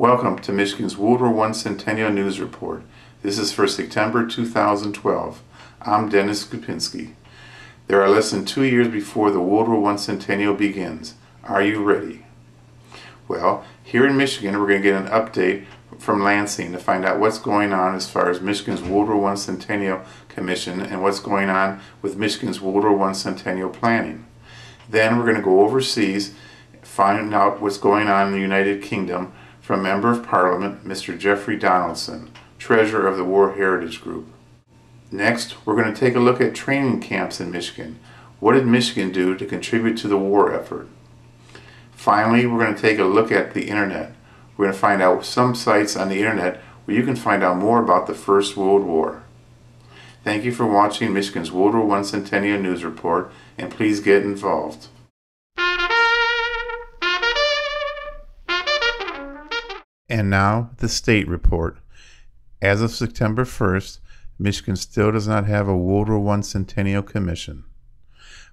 Welcome to Michigan's WW1 Centennial News Report. This is for September 2012. I'm Dennis Skupinski. There are less than 2 years before the WW1 Centennial begins. Are you ready? Well, here in Michigan, we're going to get an update from Lansing to find out what's going on as far as Michigan's WW1 Centennial Commission and what's going on with Michigan's WW1 Centennial planning. Then we're going to go overseas, find out what's going on in the United Kingdom from Member of Parliament, Mr. Jeffrey Donaldson, Treasurer of the War Heritage Group. Next, we're going to take a look at training camps in Michigan. What did Michigan do to contribute to the war effort? Finally, we're going to take a look at the Internet. We're going to find out some sites on the Internet where you can find out more about the First World War. Thank you for watching Michigan's WW1 Centennial News Report, and please get involved. And now, the State Report. As of September 1st, Michigan still does not have a WW1 Centennial Commission.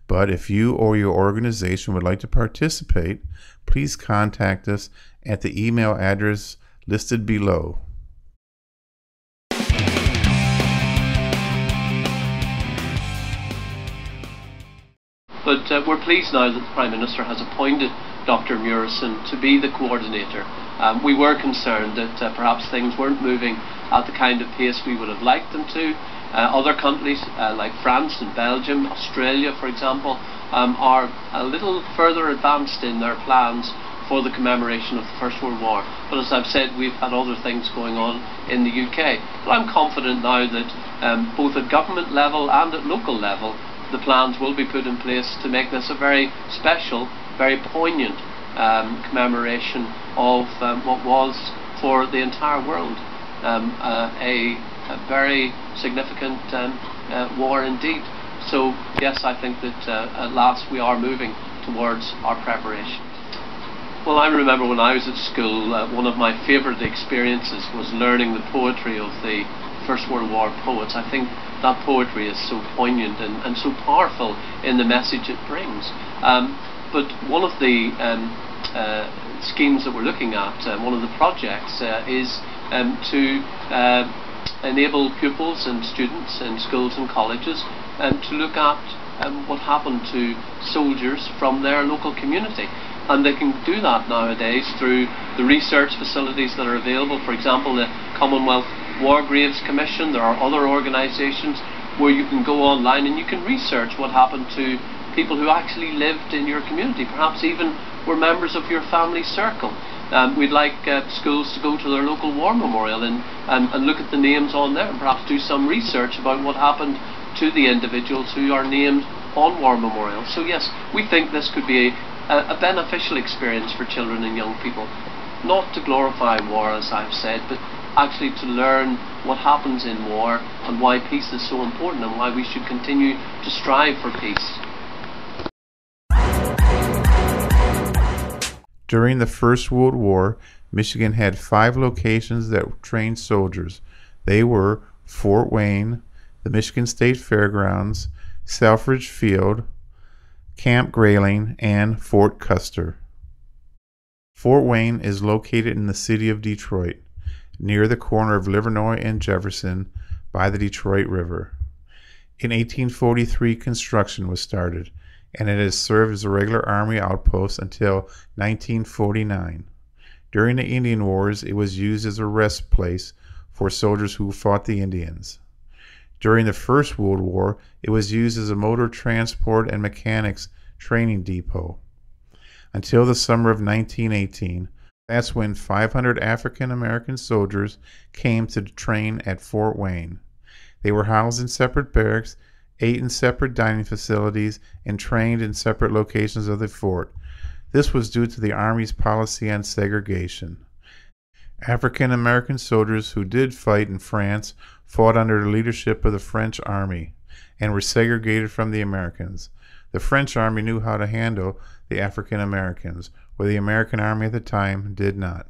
But if you or your organization would like to participate, please contact us at the email address listed below. But we're pleased now that the Prime Minister has appointed Dr. Murison to be the coordinator. We were concerned that perhaps things weren't moving at the kind of pace we would have liked them to. Other countries like France and Belgium, Australia for example, are a little further advanced in their plans for the commemoration of the First World War. But as I've said, we've had other things going on in the UK. But I'm confident now that both at government level and at local level, the plans will be put in place to make this a very special, very poignant commemoration of what was for the entire world a very significant war indeed. So yes, I think that at last we are moving towards our preparation. Well, I remember when I was at school, one of my favourite experiences was learning the poetry of the First World War poets. I think that poetry is so poignant and so powerful in the message it brings. But one of the schemes that we're looking at, one of the projects, is to enable pupils and students in schools and colleges to look at what happened to soldiers from their local community. And they can do that nowadays through the research facilities that are available. For example, the Commonwealth War Graves Commission. There are other organisations where you can go online and you can research what happened to people who actually lived in your community, perhaps even were members of your family circle. We'd like schools to go to their local war memorial and look at the names on there and perhaps do some research about what happened to the individuals who are named on war memorials. So yes, we think this could be a beneficial experience for children and young people. Not to glorify war, as I've said, but actually to learn what happens in war and why peace is so important and why we should continue to strive for peace. During the First World War, Michigan had 5 locations that trained soldiers. They were Fort Wayne, the Michigan State Fairgrounds, Selfridge Field, Camp Grayling, and Fort Custer. Fort Wayne is located in the city of Detroit, near the corner of Livernois and Jefferson by the Detroit River. In 1843, construction was started, and it has served as a regular Army outpost until 1949. During the Indian Wars, it was used as a rest place for soldiers who fought the Indians. During the First World War, it was used as a motor transport and mechanics training depot. Until the summer of 1918, that's when 500 African American soldiers came to train at Fort Wayne. They were housed in separate barracks, ate in separate dining facilities, and trained in separate locations of the fort. This was due to the Army's policy on segregation. African American soldiers who did fight in France fought under the leadership of the French Army and were segregated from the Americans. The French Army knew how to handle the African Americans, where the American Army at the time did not.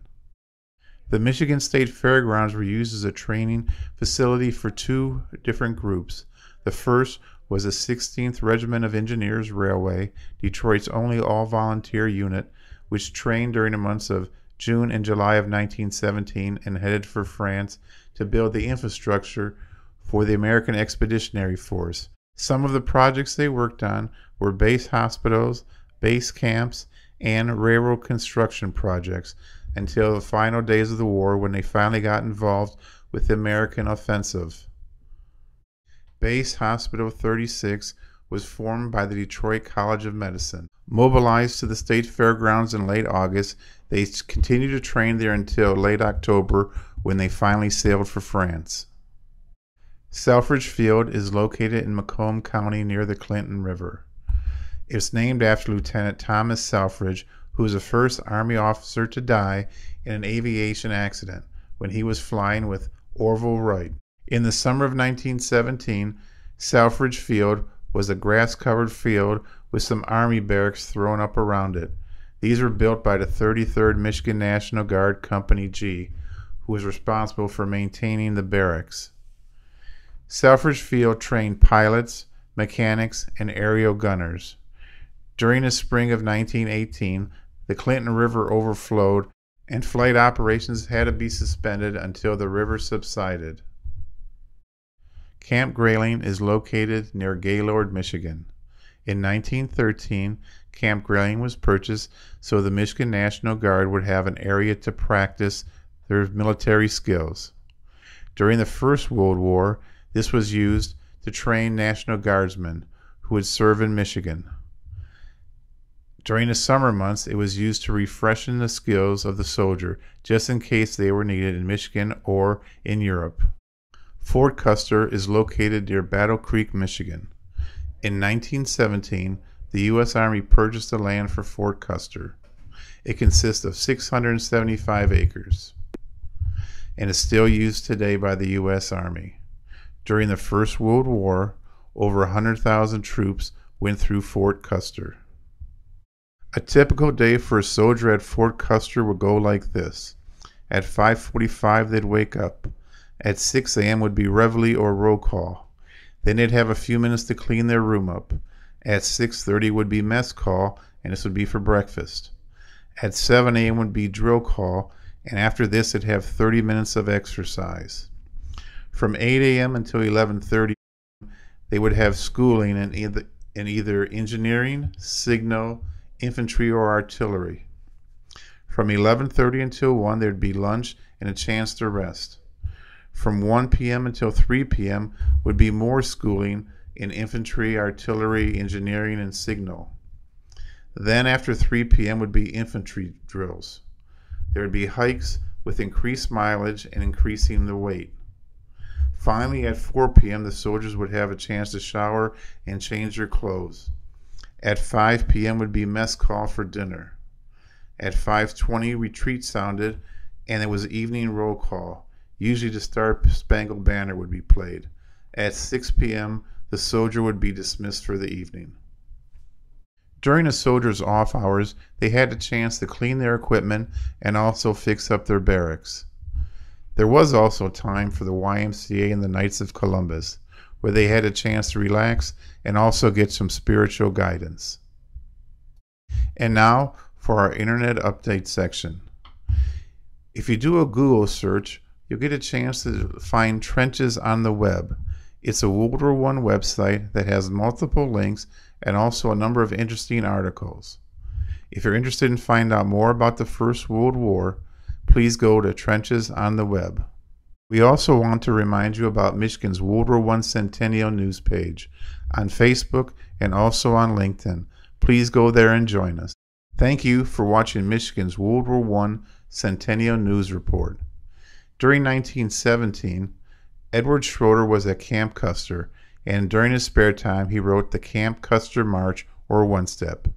The Michigan State Fairgrounds were used as a training facility for 2 different groups. The first was the 16th Regiment of Engineers Railway, Detroit's only all-volunteer unit, which trained during the months of June and July of 1917 and headed for France to build the infrastructure for the American Expeditionary Force. Some of the projects they worked on were base hospitals, base camps, and railroad construction projects until the final days of the war, when they finally got involved with the American offensive. Base Hospital 36 was formed by the Detroit College of Medicine. Mobilized to the state fairgrounds in late August, they continued to train there until late October, when they finally sailed for France. Selfridge Field is located in Macomb County near the Clinton River. It's named after Lieutenant Thomas Selfridge, who was the first Army officer to die in an aviation accident when he was flying with Orville Wright. In the summer of 1917, Selfridge Field was a grass-covered field with some Army barracks thrown up around it. These were built by the 33rd Michigan National Guard Company G, who was responsible for maintaining the barracks. Selfridge Field trained pilots, mechanics, and aerial gunners. During the spring of 1918, the Clinton River overflowed and flight operations had to be suspended until the river subsided. Camp Grayling is located near Gaylord, Michigan. In 1913, Camp Grayling was purchased so the Michigan National Guard would have an area to practice their military skills. During the First World War, this was used to train National Guardsmen who would serve in Michigan. During the summer months, it was used to refreshen the skills of the soldier, just in case they were needed in Michigan or in Europe. Fort Custer is located near Battle Creek, Michigan. In 1917, the U.S. Army purchased the land for Fort Custer. It consists of 675 acres and is still used today by the U.S. Army. During the First World War, over 100,000 troops went through Fort Custer. A typical day for a soldier at Fort Custer would go like this. At 5:45 they'd wake up. At 6 a.m. would be reveille or roll call. Then they'd have a few minutes to clean their room up. At 6:30 would be mess call, and this would be for breakfast. At 7 a.m. would be drill call, and after this they'd have 30 minutes of exercise. From 8 a.m. until 11:30, they would have schooling in either engineering, signal, infantry, or artillery. From 11:30 until 1, there'd be lunch and a chance to rest. From 1 p.m. until 3 p.m. would be more schooling in infantry, artillery, engineering, and signal. Then after 3 p.m. would be infantry drills. There would be hikes with increased mileage and increasing the weight. Finally, at 4 p.m., the soldiers would have a chance to shower and change their clothes. At 5 p.m. would be mess call for dinner. At 5:20, retreat sounded, and it was evening roll call. Usually the Star Spangled Banner would be played. At 6 p.m., the soldier would be dismissed for the evening. During the soldiers' off hours, they had the chance to clean their equipment and also fix up their barracks. There was also time for the YMCA and the Knights of Columbus, where they had a chance to relax and also get some spiritual guidance. And now for our Internet Update section. If you do a Google search, you'll get a chance to find Trenches on the Web. It's a World War I website that has multiple links and also a number of interesting articles. If you're interested in finding out more about the First World War, please go to Trenches on the Web. We also want to remind you about Michigan's World War I Centennial News page on Facebook and also on LinkedIn. Please go there and join us. Thank you for watching Michigan's World War I Centennial News Report. During 1917, Edward Schroeder was at Camp Custer, and during his spare time he wrote the Camp Custer March or One Step.